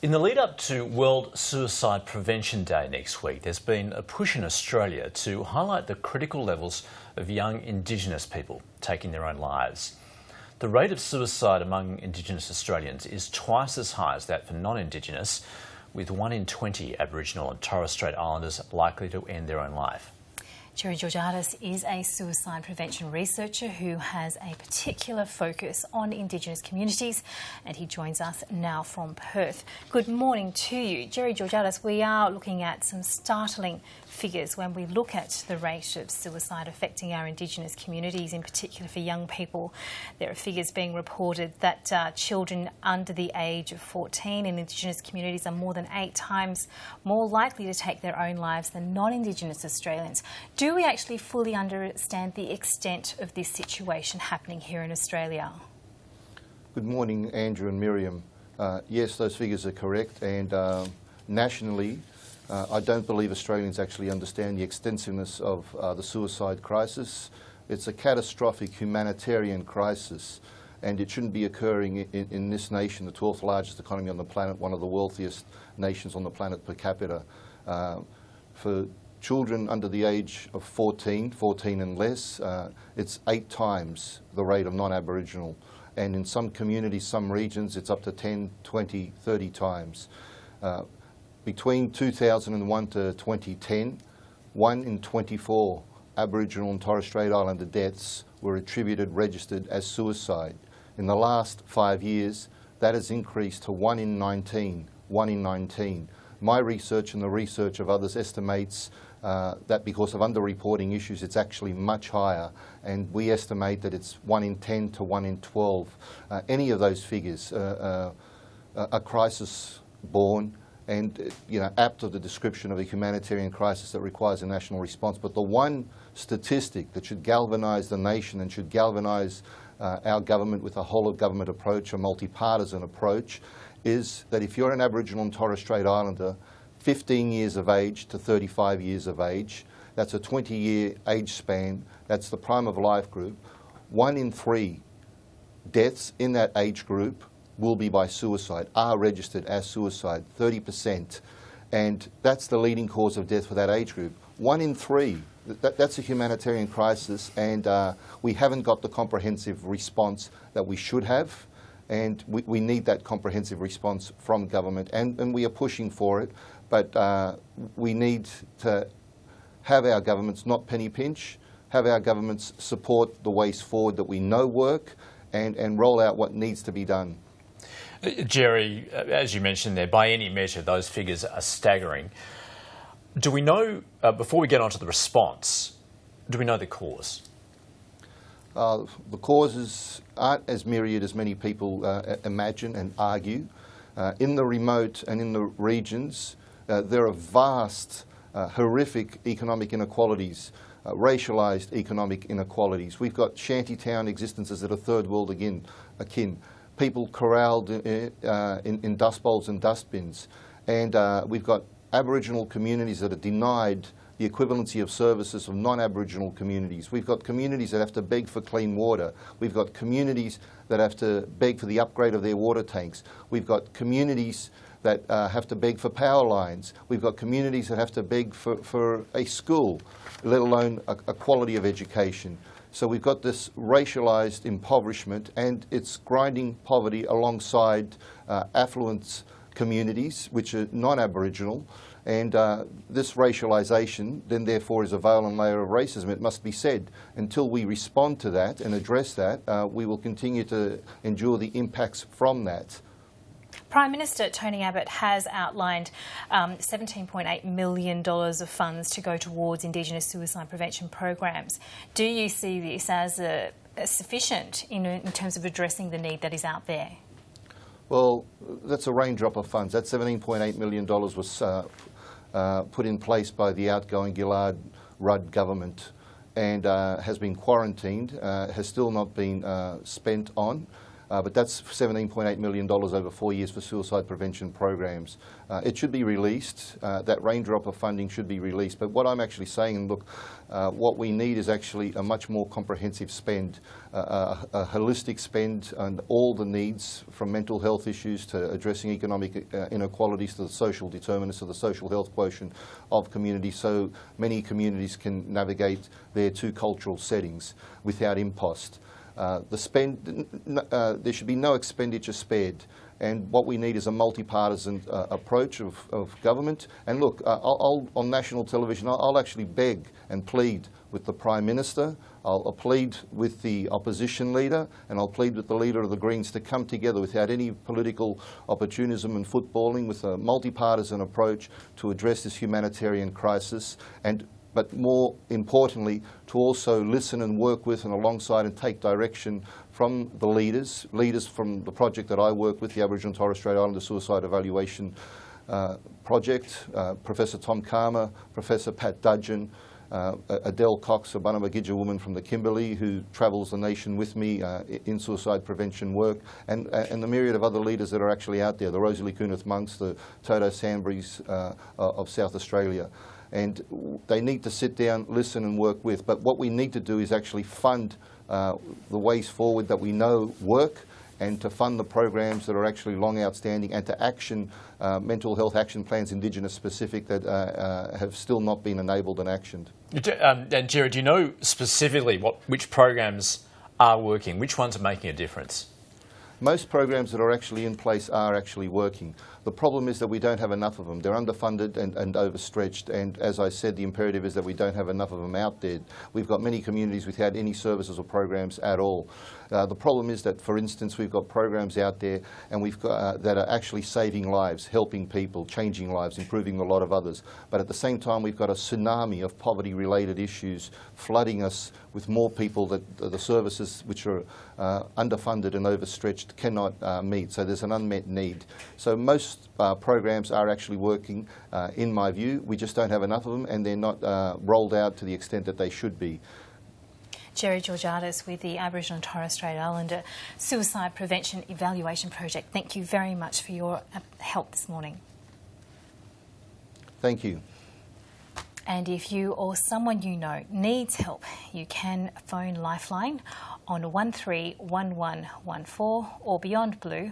In the lead up to World Suicide Prevention Day next week, there's been a push in Australia to highlight the critical levels of young Indigenous people taking their own lives. The rate of suicide among Indigenous Australians is twice as high as that for non-Indigenous, with 1 in 20 Aboriginal and Torres Strait Islanders likely to end their own life. Gerry Georgatos is a suicide prevention researcher who has a particular focus on Indigenous communities, and he joins us now from Perth. Good morning to you. Gerry Georgatos, we are looking at some startling figures when we look at the rate of suicide affecting our Indigenous communities, in particular for young people. There are figures being reported that children under the age of 14 in Indigenous communities are more than 8 times more likely to take their own lives than non-Indigenous Australians. Do we actually fully understand the extent of this situation happening here in Australia? Good morning, Andrew and Miriam. Yes, those figures are correct, and nationally, I don't believe Australians actually understand the extensiveness of the suicide crisis. It's a catastrophic humanitarian crisis, and it shouldn't be occurring in this nation, the 12th largest economy on the planet, one of the wealthiest nations on the planet per capita. For children under the age of 14 and less, it's 8 times the rate of non-Aboriginal. And in some communities, some regions, it's up to 10, 20, 30 times. Between 2001 to 2010, 1 in 24 Aboriginal and Torres Strait Islander deaths were registered as suicide. In the last 5 years, that has increased to 1 in 19, 1 in 19. My research and the research of others estimates that because of underreporting issues, it's actually much higher, and we estimate that it's 1 in 10 to 1 in 12. Any of those figures are crisis born, and apt of the description of a humanitarian crisis that requires a national response. But the one statistic that should galvanise the nation and should galvanise our government with a whole-of-government approach, a multi-partisan approach, is that if you're an Aboriginal and Torres Strait Islander, 15 years of age to 35 years of age, that's a 20-year age span, that's the prime of life group, 1 in 3 deaths in that age group will be by suicide, are registered as suicide, 30%. And that's the leading cause of death for that age group. 1 in 3, that's a humanitarian crisis, and we haven't got the comprehensive response that we should have, and we need that comprehensive response from government, and we are pushing for it, but we need to have our governments not penny pinch, have our governments support the ways forward that we know work, and roll out what needs to be done. Gerry, as you mentioned there, by any measure, those figures are staggering. Do we know, before we get on to the response, do we know the cause? The causes aren't as myriad as many people imagine and argue. In the remote and in the regions, there are vast, horrific economic inequalities, racialised economic inequalities. We've got shantytown existences that are third world akin. People corralled in dust bowls and dustbins. And we've got Aboriginal communities that are denied the equivalency of services of non-Aboriginal communities. We've got communities that have to beg for clean water. We've got communities that have to beg for the upgrade of their water tanks. We've got communities that have to beg for power lines. We've got communities that have to beg for a school, let alone a quality of education. So we've got this racialised impoverishment, and it's grinding poverty alongside affluent communities, which are non-Aboriginal. And this racialisation then therefore is a veil and layer of racism, it must be said. Until we respond to that and address that, we will continue to endure the impacts from that. Prime Minister Tony Abbott has outlined $17.8 million of funds to go towards Indigenous suicide prevention programs. Do you see this as sufficient in terms of addressing the need that is out there? Well, that's a raindrop of funds. That $17.8 million was put in place by the outgoing Gillard-Rudd government and has been quarantined, has still not been spent on. but that's $17.8 million over 4 years for suicide prevention programs. It should be released. That raindrop of funding should be released. But what I'm actually saying, and look, what we need is actually a much more comprehensive spend, a holistic spend on all the needs, from mental health issues to addressing economic inequalities to the social determinants of the social health quotient of communities, so many communities can navigate their two cultural settings without impost. There should be no expenditure spared, and what we need is a multi-partisan approach of government. And look, on national television, I'll actually beg and plead with the Prime Minister, I'll plead with the opposition leader, and I'll plead with the leader of the Greens to come together without any political opportunism and footballing, with a multi-partisan approach to address this humanitarian crisis, but more importantly, to also listen and work with and alongside and take direction from the leaders from the project that I work with, the Aboriginal and Torres Strait Islander Suicide Evaluation Project, Professor Tom Karma, Professor Pat Dudgeon, Adele Cox, a Bunabagidja woman from the Kimberley who travels the nation with me in suicide prevention work, and the myriad of other leaders that are actually out there, the Rosalie Kunith monks, the Toto Sandburys of South Australia. And they need to sit down, listen and work with. But what we need to do is actually fund the ways forward that we know work, and to fund the programs that are actually long outstanding, and to action mental health action plans, Indigenous specific, that have still not been enabled and actioned. And Gerry, do you know specifically which programs are working? Which ones are making a difference? Most programs that are actually in place are actually working. The problem is that we don't have enough of them. They're underfunded and overstretched, and as I said, the imperative is that we don't have enough of them out there. We've got many communities without any services or programs at all. The problem is that, for instance, we've got programs out there and we've got, that are actually saving lives, helping people, changing lives, improving a lot of others. But at the same time, we've got a tsunami of poverty-related issues flooding us with more people that the services which are underfunded and overstretched cannot meet. So there's an unmet need. So most programs are actually working, in my view. We just don't have enough of them, and they're not rolled out to the extent that they should be. Gerry Georgatos with the Aboriginal and Torres Strait Islander Suicide Prevention Evaluation Project. Thank you very much for your help this morning. Thank you. And if you or someone you know needs help, you can phone Lifeline on 131114 or Beyond Blue